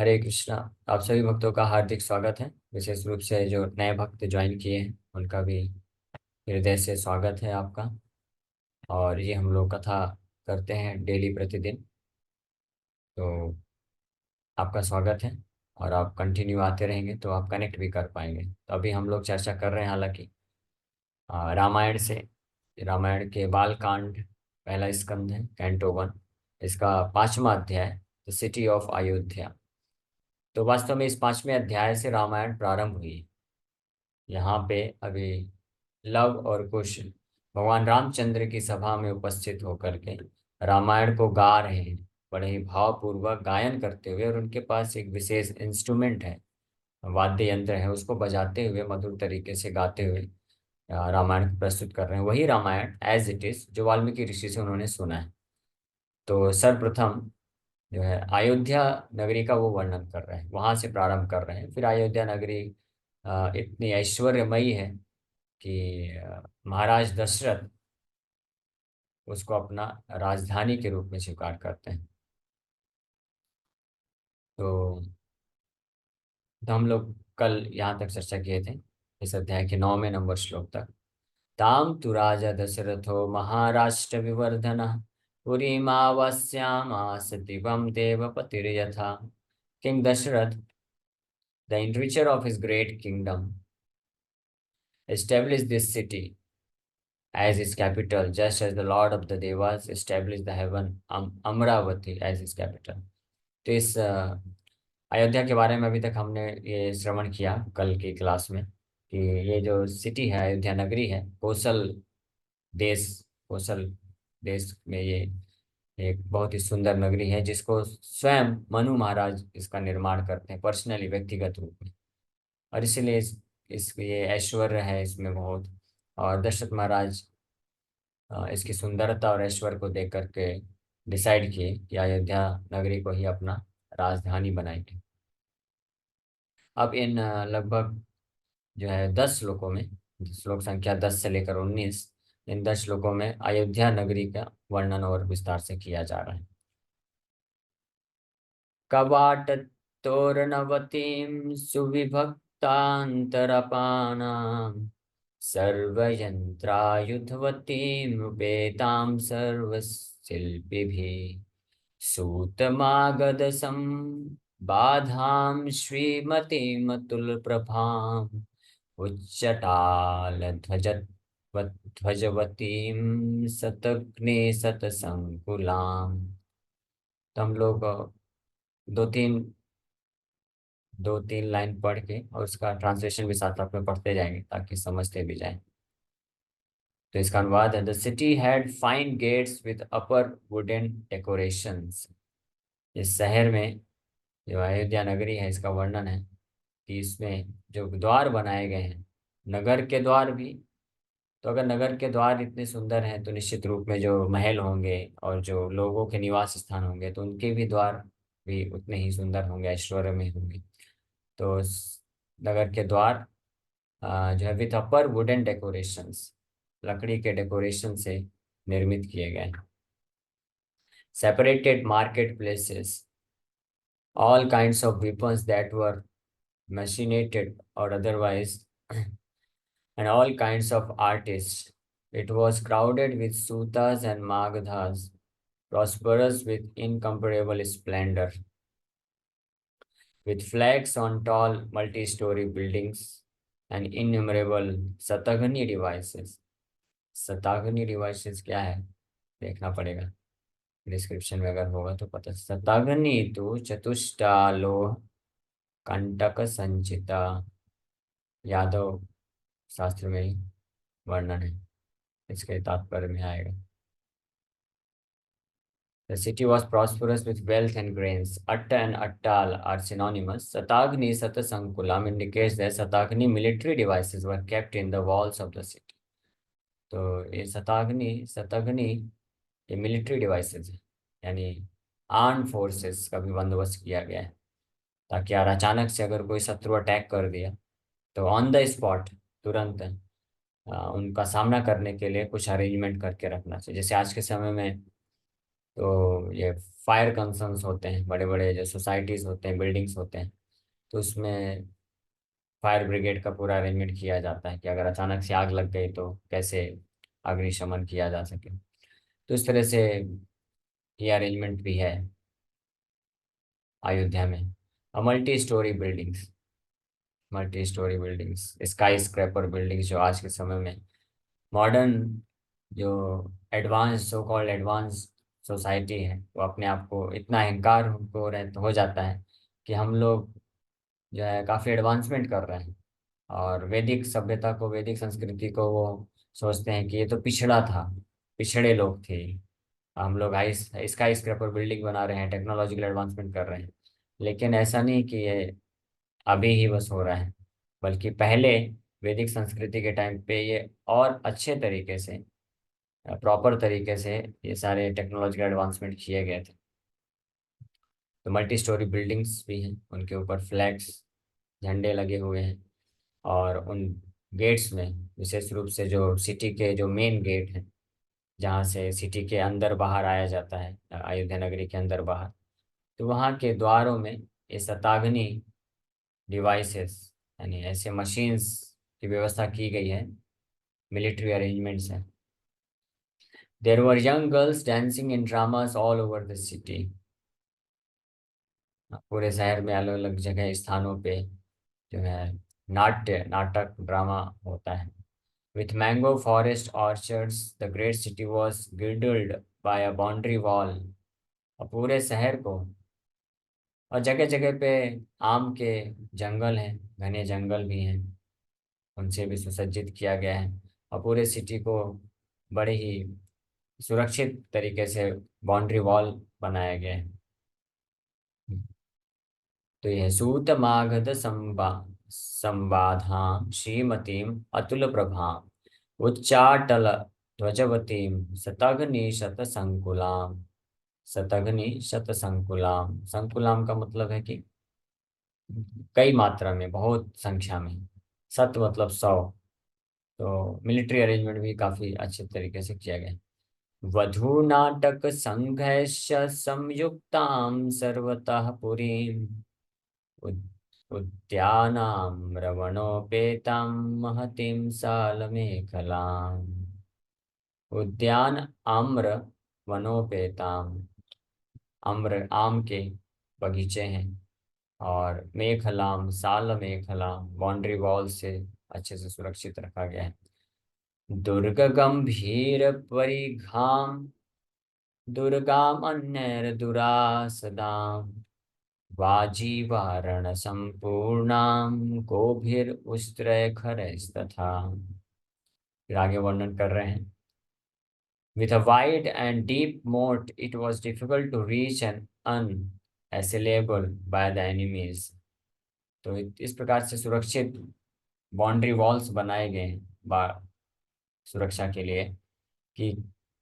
हरे कृष्णा। आप सभी भक्तों का हार्दिक स्वागत है। विशेष रूप से जो नए भक्त ज्वाइन किए हैं उनका भी हृदय से स्वागत है आपका। और ये हम लोग कथा करते हैं डेली प्रतिदिन। तो आपका स्वागत है। और आप कंटिन्यू आते रहेंगे तो आप कनेक्ट भी कर पाएंगे। तो अभी हम लोग चर्चा कर रहे हैं हालांकि रामायण से। रामायण के बाल कांड पहला स्कंद है, कैंटो 1। इसका 5वां अध्याय, द सिटी ऑफ अयोध्या। तो वास्तव में इस 5वें अध्याय से रामायण प्रारंभ हुई। यहाँ पे अभी लव और कुश भगवान रामचंद्र की सभा में उपस्थित होकर के रामायण को गा रहे हैं, बड़े ही भावपूर्वक गायन करते हुए। और उनके पास एक विशेष इंस्ट्रूमेंट है, वाद्य यंत्र है, उसको बजाते हुए मधुर तरीके से गाते हुए रामायण को प्रस्तुत कर रहे हैं। वही रामायण एज इट इज जो वाल्मीकि ऋषि से उन्होंने सुना है। तो सर्वप्रथम जो है अयोध्या नगरी का वो वर्णन कर रहे हैं, वहां से प्रारंभ कर रहे हैं। फिर अयोध्या नगरी इतनी ऐश्वर्यमयी है कि महाराज दशरथ उसको अपना राजधानी के रूप में स्वीकार करते हैं। तो, हम लोग कल यहाँ तक चर्चा किए थे, इस अध्याय के 9वें नंबर श्लोक तक। ताम तु राजा दशरथो महाराष्ट्र विवर्धन पुरीमावस्यामास दिवं देवपतिर्यथा। King Dasharath, the enricher of his great kingdom, established this city as its capital, just as the Lord of the Devas established the heaven Amravati as its capital। तो इस अयोध्या के बारे में अभी तक हमने ये श्रवण किया कल की क्लास में कि ये जो सिटी है, अयोध्या नगरी है, देश कौशल देश में ये एक बहुत ही सुंदर नगरी है, जिसको स्वयं मनु महाराज इसका निर्माण करते हैं पर्सनली, व्यक्तिगत रूप में। और इसीलिए ये ऐश्वर्य है इसमें बहुत। और दशरथ महाराज इसकी सुंदरता और ऐश्वर्य को देख करके डिसाइड किए कि अयोध्या नगरी को ही अपना राजधानी बनाएंगे। अब इन लगभग जो है 10 श्लोकों में, श्लोक संख्या 10 से लेकर 19, इन 10 श्लोकों में अयोध्या नगरी का वर्णन और विस्तार से किया जा रहा है। कवाट तोरणवतीं सुविभक्तान्तरपाणां सर्वयन्त्रायुधवतीमुपेतां सर्वशिल्पिभिः सूतमागधसं बाधां श्रीमतीमतुलप्रभाम् उच्चटालध्वजवतीं शतघ्ने शतसङ्कुलाम्। तो हम लोग दो तीन दो तीन लाइन पढ़ के और उसका ट्रांसलेशन भी साथ साथ में पढ़ते जाएंगे ताकि समझते भी जाएं। तो इसका अनुवाद है, the city had fine gates with upper wooden decorations. इस शहर में, जो अयोध्या नगरी है, इसका वर्णन है कि इसमें जो द्वार बनाए गए हैं, नगर के द्वार भी। तो अगर नगर के द्वार इतने सुंदर हैं तो निश्चित रूप में जो महल होंगे और जो लोगों के निवास स्थान होंगे तो उनके भी द्वार भी उतने ही सुंदर होंगे, ऐश्वर्य में होंगे। तो नगर के द्वार जो है विथ अपर वुडन डेकोरेशंस, लकड़ी के डेकोरेशन से निर्मित किए गए। Separated market places, all kinds of weapons that were machinated or otherwise, and all kinds of artists. It was crowded with sutas and magadhas, prosperous with incomparable splendor, with flags on tall multi-story buildings and innumerable satagani devices। सताग्नि devices क्या है देखना पड़ेगा, description में अगर होगा तो पता। सताग्नि तो चतुष्टालोह कंटक संचिता, यादव शास्त्र में ही वर्णन है, इसके तात्पर्य में आएगा। The city was prosperous with wealth and grains. Atta and Attal are synonymous. Satagni Satasankulam indicates that Satagni military devices were kept in the walls of the city। तो ये सताग्नि ये मिलिट्री डिवाइसेस है, यानी आर्म फोर्सेस का भी बंदोबस्त किया गया है, ताकि यार अचानक से अगर कोई शत्रु अटैक कर दिया तो ऑन द स्पॉट तुरंत उनका सामना करने के लिए कुछ अरेंजमेंट करके रखना चाहिए। जैसे आज के समय में तो ये फायर कंसर्न्स होते हैं, बड़े बड़े जो सोसाइटीज़ होते हैं, बिल्डिंग्स होते हैं, तो उसमें फायर ब्रिगेड का पूरा अरेंजमेंट किया जाता है कि अगर अचानक से आग लग गई तो कैसे अग्निशमन किया जा सके। तो इस तरह से ये अरेंजमेंट भी है अयोध्या में। Multi storey buildings, multi storey buildings, sky scraper buildings, जो आज के समय में मॉडर्न, जो advance, so called advance society है, वो अपने आप को इतना अहंकार उनको हो जाता है कि हम लोग जो है काफ़ी एडवांसमेंट कर रहे हैं, और वैदिक सभ्यता को, वैदिक संस्कृति को वो सोचते हैं कि ये तो पिछड़ा था, पिछड़े लोग थे। हम लोग हाई स्काई स्क्रैपर बिल्डिंग बना रहे हैं, टेक्नोलॉजिकल एडवांसमेंट कर रहे हैं। लेकिन ऐसा नहीं कि ये अभी ही बस हो रहा है, बल्कि पहले वैदिक संस्कृति के टाइम पे ये और अच्छे तरीके से, प्रॉपर तरीके से ये सारे टेक्नोलॉजिकल एडवांसमेंट किए गए थे। तो मल्टी स्टोरी बिल्डिंग्स भी हैं, उनके ऊपर फ्लैग्स, झंडे लगे हुए हैं। और उन गेट्स में विशेष रूप से जो सिटी के जो मेन गेट हैं, जहाँ से सिटी के अंदर बाहर आया जाता है, अयोध्या नगरी के अंदर बाहर, तो वहाँ के द्वारों में ये शताग्नि डिवाइसेस, यानी ऐसे मशीन्स की व्यवस्था की गई है, मिलिट्री अरेंजमेंट्स हैं। There were young girls dancing in dramas all over the city. पूरे शहर में अलग अलग जगह, स्थानों पे जो है नाटक ड्रामा होता है। With mango forest orchards, the great city was girdled by a boundary wall। और पूरे शहर को, और जगह जगह पे आम के जंगल हैं, घने जंगल भी हैं, उनसे भी सुसज्जित किया गया है। और पूरे सिटी को बड़े ही सुरक्षित तरीके से बाउंड्री वॉल बनाया गया है। तो यह सूत मागध संबाधां श्रीमतीम अतुल प्रभाम उच्चाटल ध्वजवतीम शतघ्नि शत संकुलाम। शतघ्नि शत संकुलाम, संकुलाम का मतलब है कि कई मात्रा में, बहुत संख्या में। सत मतलब 100। तो मिलिट्री अरेंजमेंट भी काफी अच्छे तरीके से किया गया है। वधू नाटक संघर्ष संयुक्ताम सर्वतः पुरीम उद्यानाम्रवणोपेतां महतीं सालमेखलाम्। उद्यान आम्र वनोपेताम, आम्र आम के बगीचे हैं, और मेखलाम साल मेखलाम, बाउंड्री वॉल से अच्छे से सुरक्षित रखा गया है। दुर्ग गंभीर परिघाम दुर्गाम अन्यर दुरासदाम वाजीवारण संपूर्णाम गोभिर उस्त्रय खरस्तथा। फिर आगे वर्णन कर रहे हैं। With a wide and deep moat, it was difficult to reach and unassailable by the enemies। तो इस प्रकार से सुरक्षित बाउंड्री वॉल्स बनाए गए हैं सुरक्षा के लिए, कि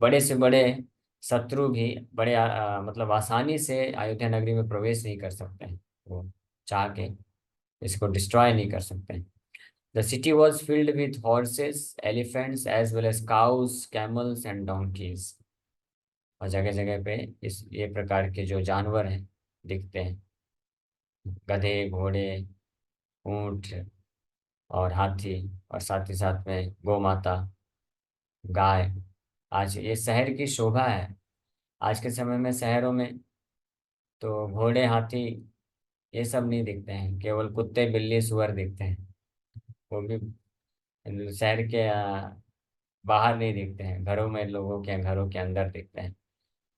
बड़े से बड़े शत्रु भी बड़े मतलब आसानी से अयोध्या नगरी में प्रवेश नहीं कर सकते हैं, वो चाह के इसको डिस्ट्रॉय नहीं कर सकते हैं। The city was filled with horses, elephants as well as cows, camels and donkeys. और जगह जगह पे इस ये प्रकार के जो जानवर हैं दिखते हैं, गधे, घोड़े, ऊंट और हाथी, और साथ ही साथ में गौ माता, गाय। आज ये शहर की शोभा है। आज के समय में शहरों में तो घोड़े, हाथी, ये सब नहीं दिखते हैं, केवल कुत्ते, बिल्ली, सुअर दिखते हैं। वो भी शहर के बाहर नहीं दिखते हैं, घरों में, लोगों के घरों के अंदर दिखते हैं।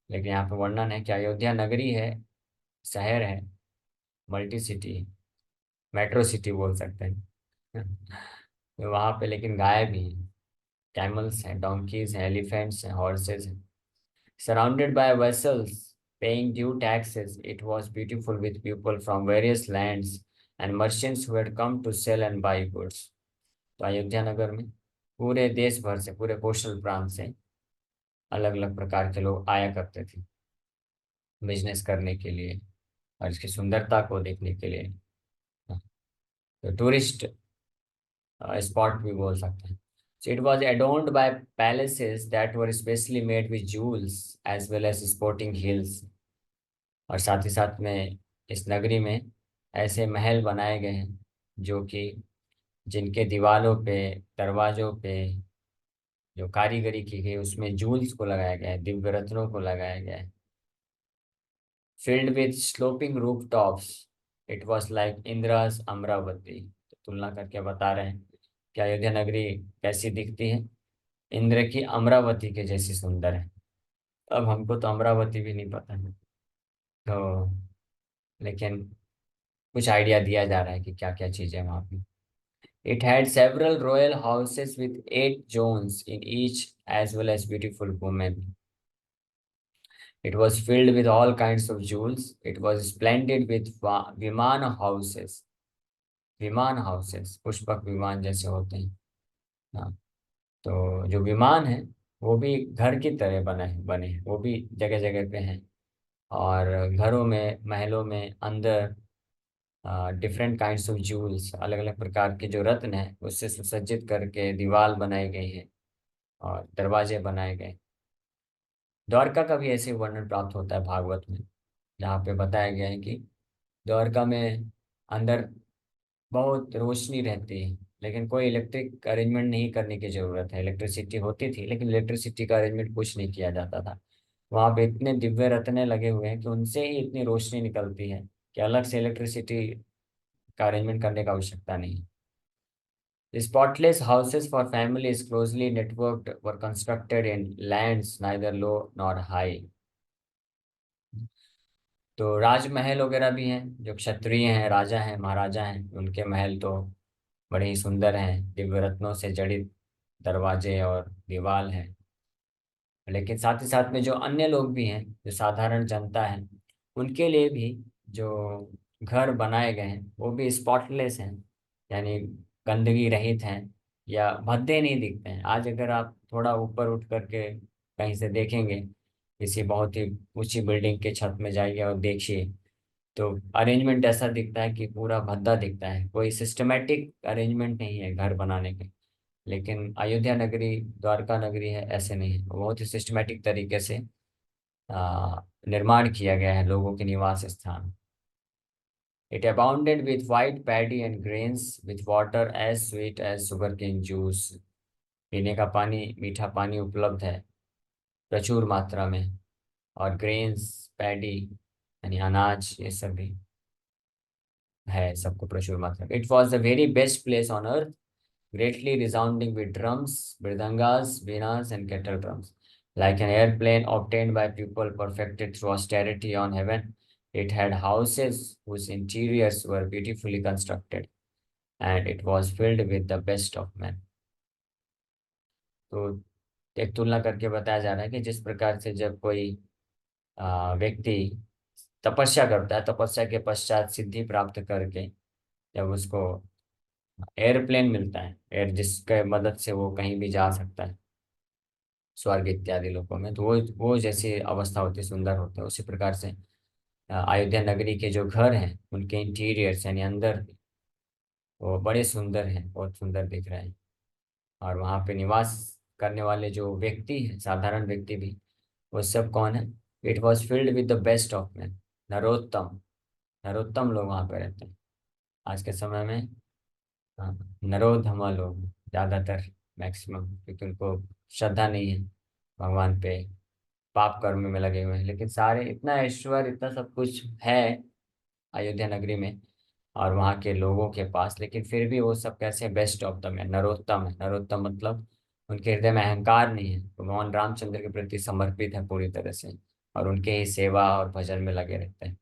लेकिन यहाँ पे वर्णन है कि अयोध्या नगरी है, शहर है, मल्टी सिटी, मेट्रो सिटी बोल सकते हैं। तो वहाँ पे लेकिन गाय भी हैं, कैमल्स हैं, डोंकीज हैं, एलिफेंट्स हैं, हॉर्सेस हैं। Surrounded by vessels paying due taxes, it was beautiful with people from various lands and merchants who had come to sell and buy goods। तो अयोध्या नगर में पूरे देश भर से, पूरे कोस्टल प्रांत से अलग अलग प्रकार के लोग आया करते थे बिजनेस करने के लिए, और इसकी सुंदरता को देखने के लिए। तो टूरिस्ट स्पॉट भी बोल सकते हैं। So it was adorned by palaces that were specially made with jewels as well as sporting hills. और साथ ही साथ में इस नगरी में ऐसे महल बनाए गए हैं जो कि जिनके दीवारों पे, दरवाजों पे जो कारीगरी की गई उसमें जूल्स को लगाया गया है, दिव्य रत्नों को लगाया गया है। Filled with sloping roof tops, it was like Indira's Amravati. तो तुलना करके बता रहे हैं कि अयोध्या नगरी कैसी दिखती है। इंद्र की अमरावती के जैसी सुंदर है। अब हमको तो अमरावती भी नहीं पता है, तो लेकिन कुछ आइडिया दिया जा रहा है कि क्या क्या चीजें हैं वहाँ पे। It had several royal houses with 8 zones in each as well as beautiful women. It was filled with all kinds of jewels. It was splendid with विमान houses. विमान हाउसेस पुष्पक विमान जैसे होते हैं। हाँ, तो जो विमान है वो भी घर की तरह बने हैं, वो भी जगह जगह पे हैं। और घरों में, महलों में अंदर डिफरेंट काइंड्स ऑफ जूल्स, अलग अलग प्रकार के जो रत्न हैं उससे सुसज्जित करके दीवार बनाई गई है और दरवाजे बनाए गए। द्वारका का भी ऐसे वर्णन प्राप्त होता है भागवत में, जहाँ पे बताया गया है कि द्वारका में अंदर बहुत रोशनी रहती है, लेकिन कोई इलेक्ट्रिक अरेंजमेंट नहीं करने की जरूरत है। इलेक्ट्रिसिटी होती थी लेकिन इलेक्ट्रिसिटी का अरेंजमेंट कुछ नहीं किया जाता था। वहाँ पे इतने दिव्य रत्ने लगे हुए हैं कि उनसे ही इतनी रोशनी निकलती है कि अलग से इलेक्ट्रिसिटी का अरेंजमेंट करने का आवश्यकता नहीं। Spotless houses for families closely networked were constructed in lands neither low nor high. तो राजमहल वगैरह भी हैं, जो क्षत्रिय हैं, राजा हैं, महाराजा हैं, उनके महल तो बड़े ही सुंदर हैं, दिव्य रत्नों से जड़ित दरवाजे और दीवार हैं। लेकिन साथ ही साथ में जो अन्य लोग भी हैं, जो साधारण जनता है, उनके लिए भी जो घर बनाए गए हैं वो भी स्पॉटलेस हैं, यानी गंदगी रहित हैं या भद्दे नहीं दिखते हैं। आज अगर आप थोड़ा ऊपर उठ करके कहीं से देखेंगे, किसी बहुत ही ऊंची बिल्डिंग के छत में जाइए और देखिए, तो अरेंजमेंट ऐसा दिखता है कि पूरा भद्दा दिखता है, कोई सिस्टमेटिक अरेंजमेंट नहीं है घर बनाने के। लेकिन अयोध्या नगरी, द्वारका नगरी है, ऐसे नहीं है, बहुत ही सिस्टमेटिक तरीके से निर्माण किया गया है लोगों के निवास स्थान। It abounded with white paddy and grains with water as sweet as sugar cane juice. पीने का पानी, मीठा पानी उपलब्ध है प्रचुर मात्रा में, और ग्रेन्स, पैडी यानी अनाज, ये सब भी है, सबको प्रचुर मात्रा में। It was the very best place on earth, greatly resounding with drums, mridangas, venas, and kettle drums. Like an airplane obtained by people perfected through austerity on heaven, it had houses whose interiors were beautifully constructed, and it was filled with the best of men. तो एक तुलना करके बताया जा रहा है कि जिस प्रकार से जब कोई व्यक्ति तपस्या करता है, तपस्या के पश्चात सिद्धि प्राप्त करके जब उसको एयरप्लेन मिलता है, एयर जिसके मदद से वो कहीं भी जा सकता है स्वर्ग इत्यादि लोकों में, तो वो जैसी अवस्था होती है, सुंदर होते हैं, उसी प्रकार से अयोध्या नगरी के जो घर हैं उनके इंटीरियर्स यानी अंदर वो बड़े सुंदर हैं, बहुत सुंदर दिख रहे हैं। और वहाँ पे निवास करने वाले जो व्यक्ति हैं, साधारण व्यक्ति भी, वो सब कौन है? It was filled with the best of man, Narottam, Narottam लोग वहाँ पे रहते हैं। आज के समय में हाँ, नरोधमा लोग ज़्यादातर, मैक्सिमम, क्योंकि उनको श्रद्धा नहीं है भगवान पे, पाप कर्म में लगे हुए हैं। लेकिन सारे, इतना ऐश्वर्य, इतना सब कुछ है अयोध्या नगरी में और वहाँ के लोगों के पास, लेकिन फिर भी वो सब कैसे बेस्ट ऑफ दम है, नरोत्तम है। नरोत्तम मतलब उनके हृदय में अहंकार नहीं है, वो भगवान रामचंद्र के प्रति समर्पित है पूरी तरह से, और उनके ही सेवा और भजन में लगे रहते हैं।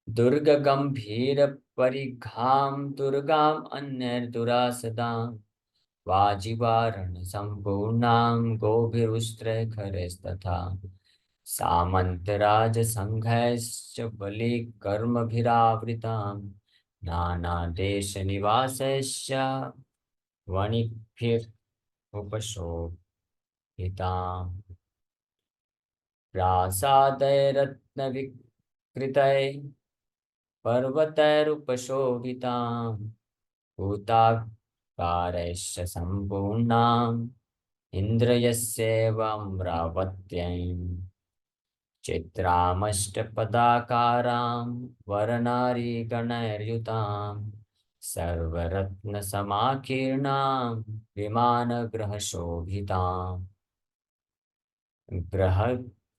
दुर्ग गंभीर परिघाम दुर्गाम अन्य दुरासदाम वाजिवारण संपूर्णाम गोभिरुस्त्र खरस्तथा सामंत राज संघैश्च बलि कर्मभिरावृताम नाना देश निवासैश्च वणिक्भिरुपशोभिताम् प्रासादैरत्न विकृतै पर्वतैरुपशोभिताम् कारैश्च सम्पूर्णाम् इन्द्रियस्येवं चित्रामष्टपदाकारां वरनारीगणैर्युतां सर्वरत्नसमाकीर्णां विमानगृहशोभिताम् ग्रह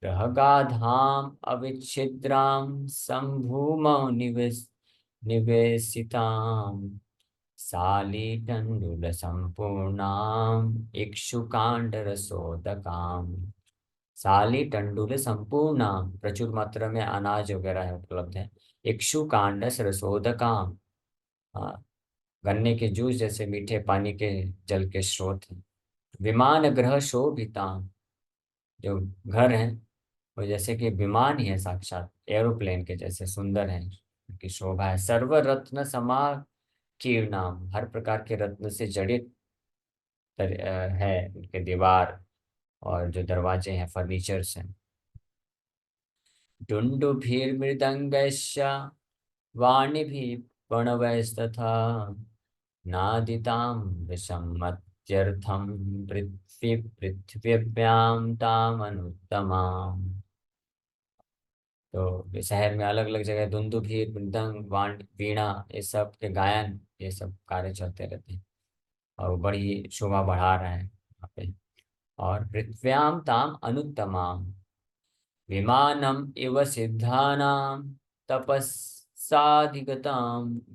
ग्रहगाधाम् अविच्छिद्रां सम्भूमौ निवेशिताम् सालीटण्डुलसम्पूर्णाम् इक्षुकाण्डरसोदकाम्। साली टंडुल संपूर्ण, प्रचुर मात्रा में अनाज वगैरह है उपलब्ध है। इक्षुकांडस रसोदकाम, हाँ, गन्ने के जूस जैसे मीठे पानी के जल के स्रोत हैं। विमान ग्रह शोभिताम, जो घर हैं वो जैसे कि विमान ही है, साक्षात एरोप्लेन के जैसे सुंदर हैं, उनकी शोभा है। सर्व रत्न समाकीर्णाम, हर प्रकार के रत्न से जड़ित है उनके दीवार और जो दरवाजे हैं, फर्नीचर्स हैं। दुन्दुभिर्मृदङ्गैश्च वाणिभिः प्रणवैस्तथा नादितां विसम्मत्यर्थं पृथ्व्यां तामनुत्तमाम्। तो शहर में अलग अलग जगह दुन्दुभि, मृदंग, वीणा, ये सब के गायन, ये सब कार्य चलते रहते हैं और वो बड़ी शोभा बढ़ा रहे हैं वहाँ पे। और पृथ्व्यां ताम अनुत्तमाम विमानम इव सिद्धानां तपस्साधिगतां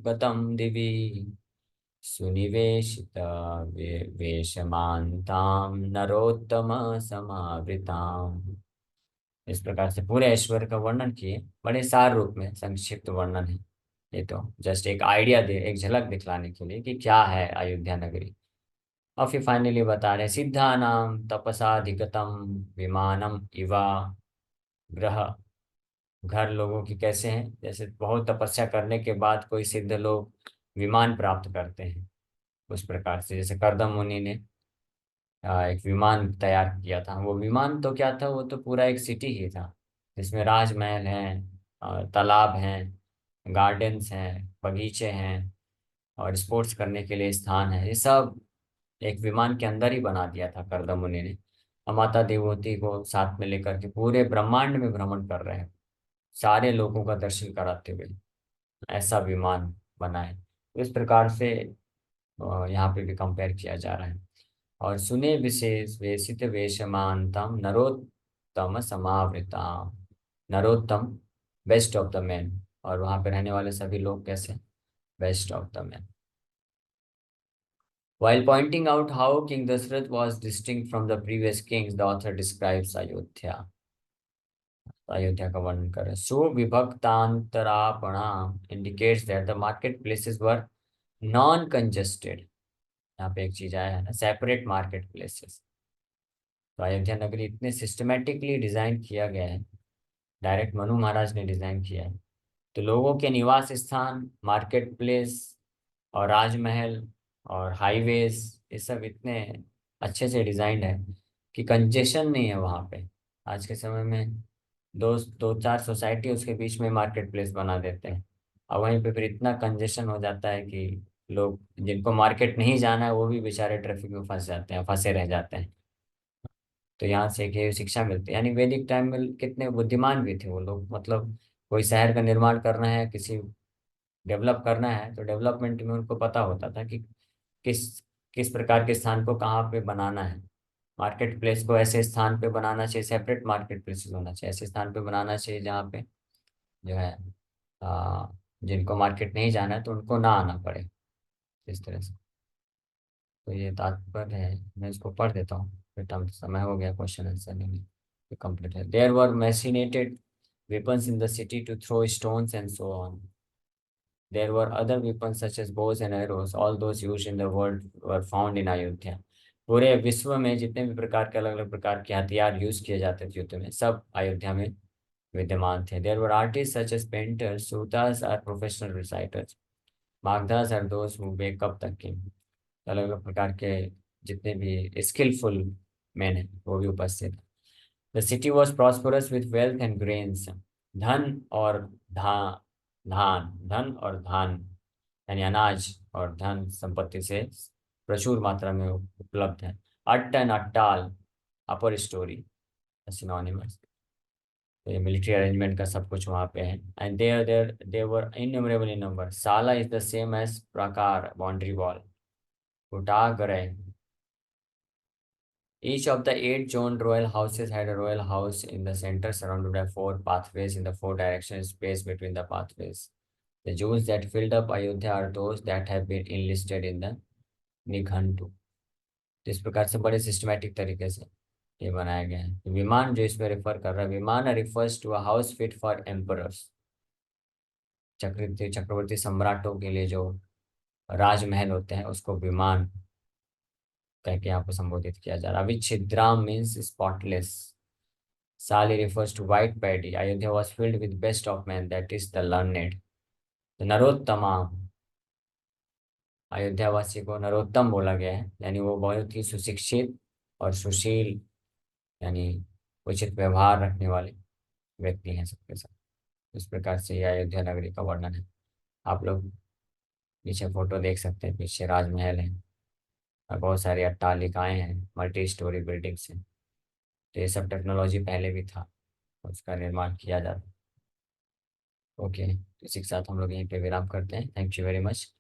गतं दिवि सुनिवेशित वेशमान्तां नरोत्तम समावृताम्। इस प्रकार से पूरे ऐश्वर्य का वर्णन किए, बड़े सार रूप में संक्षिप्त वर्णन है। ये तो जस्ट एक आइडिया दे, एक झलक दिखलाने के लिए कि क्या है अयोध्या नगरी। और फिर फाइनली बता रहे सिद्धानां तपसाधिगतम विमानम इवा ग्रह, घर लोगों की कैसे हैं, जैसे बहुत तपस्या करने के बाद कोई सिद्ध लोग विमान प्राप्त करते हैं, उस प्रकार से जैसे कर्दम मुनि ने एक विमान तैयार किया था। वो विमान तो क्या था, वो तो पूरा एक सिटी ही था जिसमें राजमहल हैं, तालाब हैं, गार्डन्स हैं, बगीचे हैं और स्पोर्ट्स करने के लिए स्थान है। ये सब एक विमान के अंदर ही बना दिया था कर्दम मुनि ने। और माता देवहूति को साथ में लेकर के पूरे ब्रह्मांड में भ्रमण कर रहे हैं, सारे लोगों का दर्शन कराते हुए ऐसा विमान बना है। तो इस प्रकार से यहाँ पे भी कंपेयर किया जा रहा है। और सुने विशेष वेशित वेशमानतम नरोत्तम समावृताम, नरोत्तम बेस्ट ऑफ द मैन, और वहाँ पे रहने वाले सभी लोग कैसे, best of the man. While pointing out how King Dasrath was distinct from the previous kings, the author describes Ayodhya. Ayodhya का वर्णन करें। सुविभक्तांतरापणा indicates that the marketplaces were non-congested। यहाँ पे एक चीज आया है ना, सेपरेट मार्केट प्लेसेस। तो अयोध्या नगरी इतने सिस्टमेटिकली डिजाइन किया गया है, डायरेक्ट मनु महाराज ने डिजाइन किया है। तो लोगों के निवास स्थान, मार्केट प्लेस और राजमहल और हाईवेज, ये सब इतने अच्छे से डिजाइंड है कि कंजेशन नहीं है वहाँ पे। आज के समय में दो दो चार सोसाइटी उसके बीच में मार्केट प्लेस बना देते हैं, और वहीं पे फिर इतना कंजेशन हो जाता है कि लोग जिनको मार्केट नहीं जाना है वो भी बेचारे ट्रैफिक में फंस जाते हैं, फंसे रह जाते हैं। तो यहाँ से एक शिक्षा मिलती है। यानी वैदिक टाइम में कितने बुद्धिमान भी थे वो लोग, मतलब कोई शहर का निर्माण करना है, किसी डेवलप करना है, तो डेवलपमेंट में उनको पता होता था कि किस किस प्रकार के स्थान को कहाँ पे बनाना है। मार्केट प्लेस को ऐसे स्थान पे बनाना चाहिए, सेपरेट मार्केट प्लेसेस होना चाहिए, ऐसे स्थान पे बनाना चाहिए जहाँ पे जो है आ, जिनको मार्केट नहीं जाना है तो उनको ना आना पड़े, इस तरह से। तो ये तात्पर्य है। मैं इसको पढ़ देता हूँ, बेटा समय हो गया क्वेश्चन आंसर नहीं कंप्लीट है। There were machinated weapons in the city to throw stones and so on. There were other weapons such as bows and arrows. All those used in the world were found in Ayodhya. पूरे विश्व में जितने भी प्रकार के अलग अलग प्रकार के हथियार यूज किए जाते थे युद्ध में, सब अयोध्या में विद्यमान थे। There were artists such as painters, sutas are professional reciters, magdas are those who wake up the king। अलग अलग प्रकार के जितने भी स्किलफुल मैन हैं वो भी उपस्थित हैं। The city was prosperous with wealth and grains. धन और धान, धन और धान यानी अनाज और धन संपत्ति से प्रचुर मात्रा में उपलब्ध है। अट्टन, अट्टाल, अपर स्टोरी, सिनोनिमस। तो ये मिलिट्री अरेंजमेंट का सब कुछ वहाँ पे है। And there innumerable in number. साला इज द सेम एज प्राकार, बाउंड्री वॉल, उटागरे। Each of the 8 zoned royal houses had a royal house in the center, surrounded by 4 pathways in the 4 directions, space between the pathways. The Jews that filled up Ayodhya are those that have been enlisted in the Nighantu. तो इस प्रकार से बड़े systematic तरीके से ये बनाया गया है। विमान जो इसमें रेफर कर रहा है, विमान refers to a house fit for emperors, चक्रवर्ती सम्राटों के लिए जो राजमहल होते हैं उसको विमान कह के यहाँ पर संबोधित किया जा रहा है। अविच्छिद्राम means spotless. Sali refers to white paddy. Ayodhya was filled with best of men, that is the learned. The Narottama, Ayodhya वासी को नरोत्तम बोला गया है, यानी वो बहुत ही सुशिक्षित और सुशील, यानी उचित व्यवहार रखने वाले व्यक्ति हैं सबके साथ। इस प्रकार से ये अयोध्या नगरी का वर्णन है। आप लोग पीछे फोटो देख सकते हैं, पीछे राजमहल है और बहुत सारी अट्टालिकाएं हैं, मल्टी स्टोरी बिल्डिंग्स हैं। तो ये सब टेक्नोलॉजी पहले भी था, उसका निर्माण किया जाता। ओके, इसी के साथ हम लोग यहीं पे विराम करते हैं। Thank you very much.